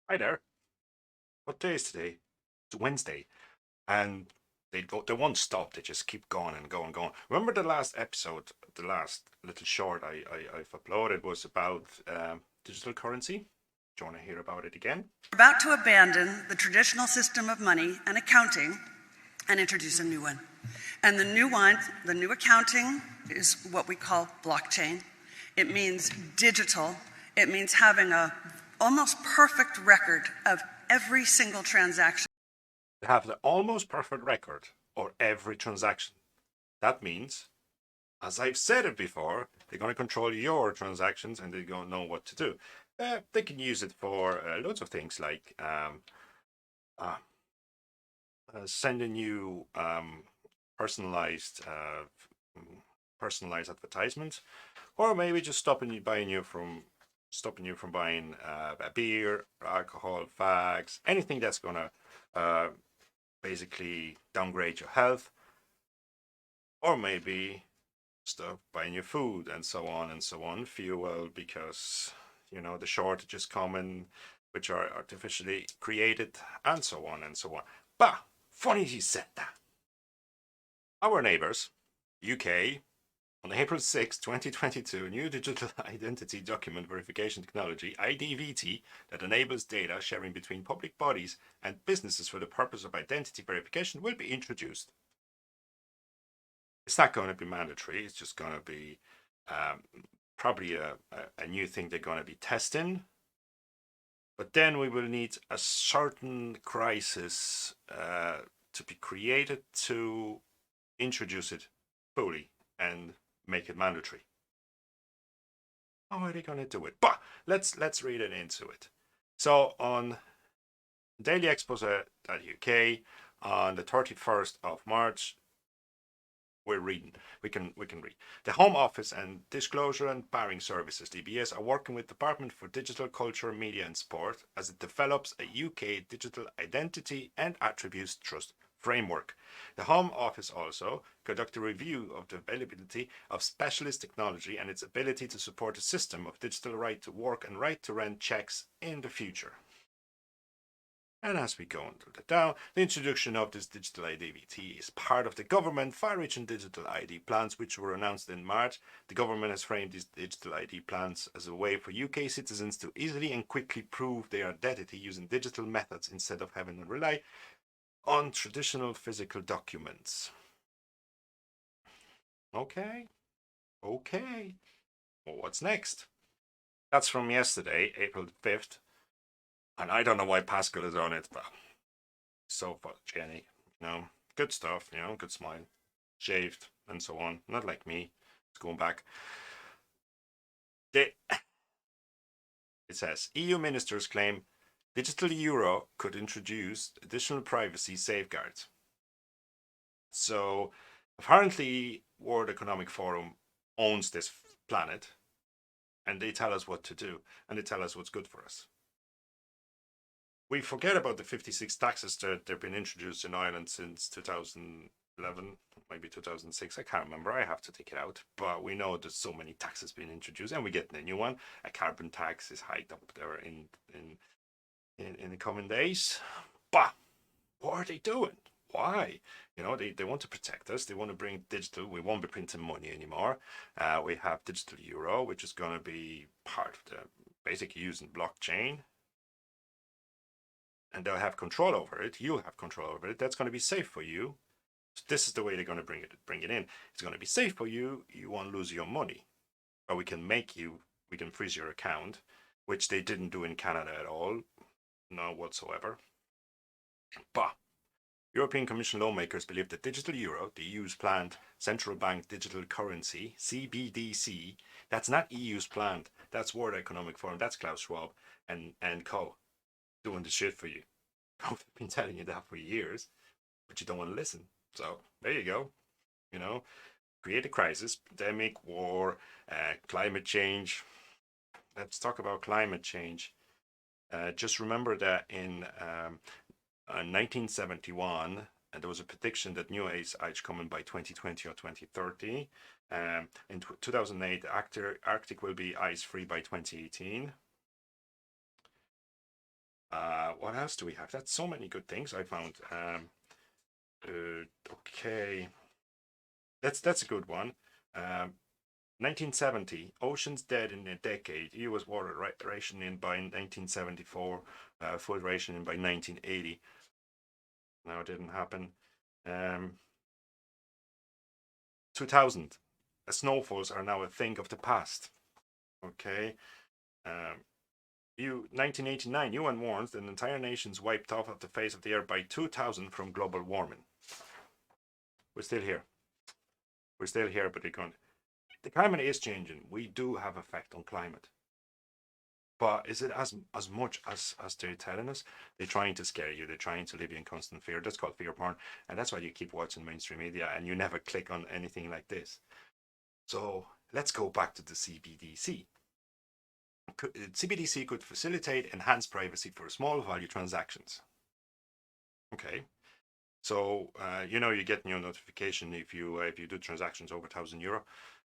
Hi there. What day is today? It's Wednesday, and they won't stop. They just keep going and going and going. Remember the last episode, the last little short I've uploaded was about digital currency. Do you want to hear about it again? About to abandon the traditional system of money and accounting and introduce a new one. And the new accounting is what we call blockchain. It means digital. It means having a almost perfect record of every single transaction. They have the almost perfect record or every transaction. That means, as I've said it before, they're going to control your transactions and they're going to know what to do. They can use it for loads of things like uh, sending you personalized personalized advertisements, or maybe just stopping you from buying a beer, alcohol, fags, anything that's gonna uh, basically downgrade your health, or maybe stop buying your food and so on and so on, fuel because the shortages coming, which are artificially created, and so on and so on. But funny you said that. Our neighbors, UK, on April 6, 2022, new digital identity document verification technology, IDVT, that enables data sharing between public bodies and businesses for the purpose of identity verification will be introduced. It's not going to be mandatory, it's just going to be um, probably a new thing they're going to be testing. But then we will need a certain crisis to be created to introduce it fully and make it mandatory. How are they going to do it? But let's read it into it. So on dailyexpose.uk on the 31st of March, we're reading. We can read. The Home Office and Disclosure and Barring Services (DBS) are working with Department for Digital Culture, Media and Sport as it develops a UK digital identity and attributes trust framework. The Home Office also conduct a review of the availability of specialist technology and its ability to support a system of digital right to work and right to rent checks in the future. And as we go into the down, the introduction of this digital IDVT is part of the government far-reaching digital ID plans, which were announced in March. The government has framed these digital ID plans as a way for UK citizens to easily and quickly prove their identity using digital methods instead of having to rely on traditional physical documents. Okay, okay. Well, what's next? That's from yesterday, April 5th. And I don't know why Pascal is on it, but so photogenic, good stuff, good smile, shaved, and so on. Not like me. It's going back. They, it says EU ministers claim digital euro could introduce additional privacy safeguards. So apparently, World Economic Forum owns this planet, and they tell us what to do, and they tell us what's good for us. We forget about the 56 taxes that have been introduced in Ireland since 2011, maybe 2006. I can't remember. I have to take it out. But we know there's so many taxes being introduced, and we're getting a new one. A carbon tax is hiked up there in the coming days. But what are they doing? Why? They want to protect us. They want to bring digital. We won't be printing money anymore. We have digital euro, which is going to be part of the basically using blockchain, and they'll have control over it. You'll have control over it. That's going to be safe for you. So this is the way they're going to bring it in. It's going to be safe for you. You won't lose your money, or we can freeze your account, which they didn't do in Canada at all, no whatsoever. But European Commission lawmakers believe that digital euro, the EU's planned central bank digital currency (CBDC), that's not EU's planned. That's World Economic Forum. That's Klaus Schwab and co doing the shit for you. I've been telling you that for years, but you don't want to listen. So there you go. You know, create a crisis, pandemic, war, climate change. Let's talk about climate change. Just remember that in 1971, there was a prediction that new ice age coming by 2020 or 2030. In 2008, Arctic will be ice free by 2018. What else do we have? That's so many good things I found. Okay, that's a good one. 1970, oceans dead in a decade. EU was water rationing by 1974, full rationing by 1980. Now it didn't happen. 2000, snowfalls are now a thing of the past. Okay. 1989, UN warns that entire nations wiped off the face of the earth by 2000 from global warming. We're still here. We're still here, but the climate is changing. We do have effect on climate. But is it as much as they're telling us? They're trying to scare you. They're trying to leave you in constant fear. That's called fear porn, and that's why you keep watching mainstream media and you never click on anything like this. So let's go back to the CBDC. CBDC could facilitate enhanced privacy for small value transactions. Okay, so you get your notification if you do transactions over €1,000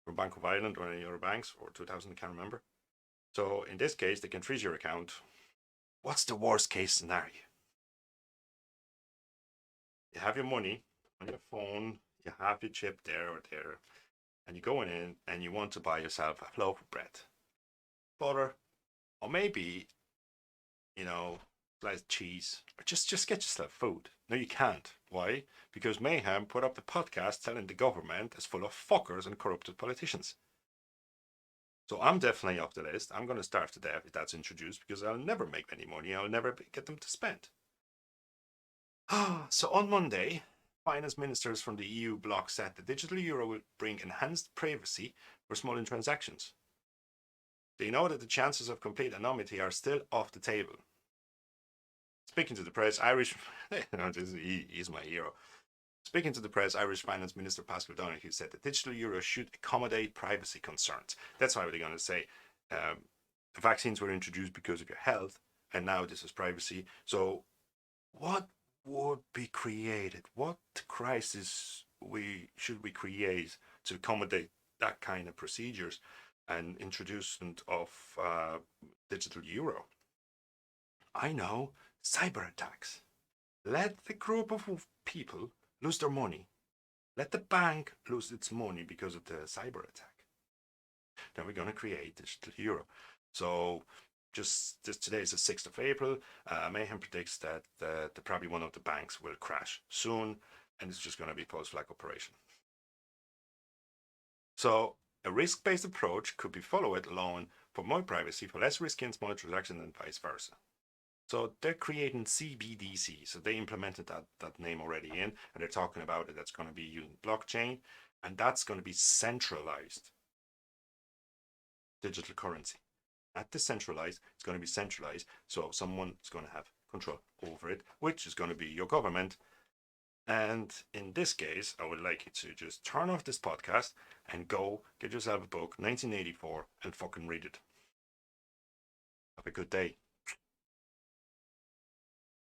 from Bank of Ireland or any other banks, or 2,000, I can't remember. So in this case, they can freeze your account. What's the worst case scenario? You have your money on your phone, you have your chip there or there, and you go in and you want to buy yourself a loaf of bread, butter, or maybe, sliced cheese, or just get yourself food. No, you can't. Why? Because Mayhem put up the podcast telling the government is full of fuckers and corrupted politicians. So I'm definitely off the list. I'm going to starve to death if that's introduced, because I'll never make any money. I'll never get them to spend. So on Monday, finance ministers from the EU bloc said the digital euro will bring enhanced privacy for small transactions. They know that the chances of complete anonymity are still off the table. Speaking to the press, he's my hero. Speaking to the press, Irish Finance Minister Pascal Donoghue said the digital euro should accommodate privacy concerns. That's why they're going to say the vaccines were introduced because of your health, and now this is privacy. So what would be created? What crisis should we create to accommodate that kind of procedures and introducement of digital euro? I know, cyber attacks. Let the group of people lose their money. Let the bank lose its money because of the cyber attack. Then we're going to create digital euro. So today is the 6th of April. Mayhem predicts that probably one of the banks will crash soon, and it's just going to be post-flag operation. So a risk-based approach could be followed along for more privacy, for less risky and smaller transactions, and vice versa. So they're creating CBDC. So they implemented that name already in, and they're talking about it. That's going to be using blockchain, and that's going to be centralized digital currency. Not decentralized, it's going to be centralized. So someone is going to have control over it, which is going to be your government. And in this case, I would like you to just turn off this podcast and go get yourself a book, 1984, and fucking read it. Have a good day.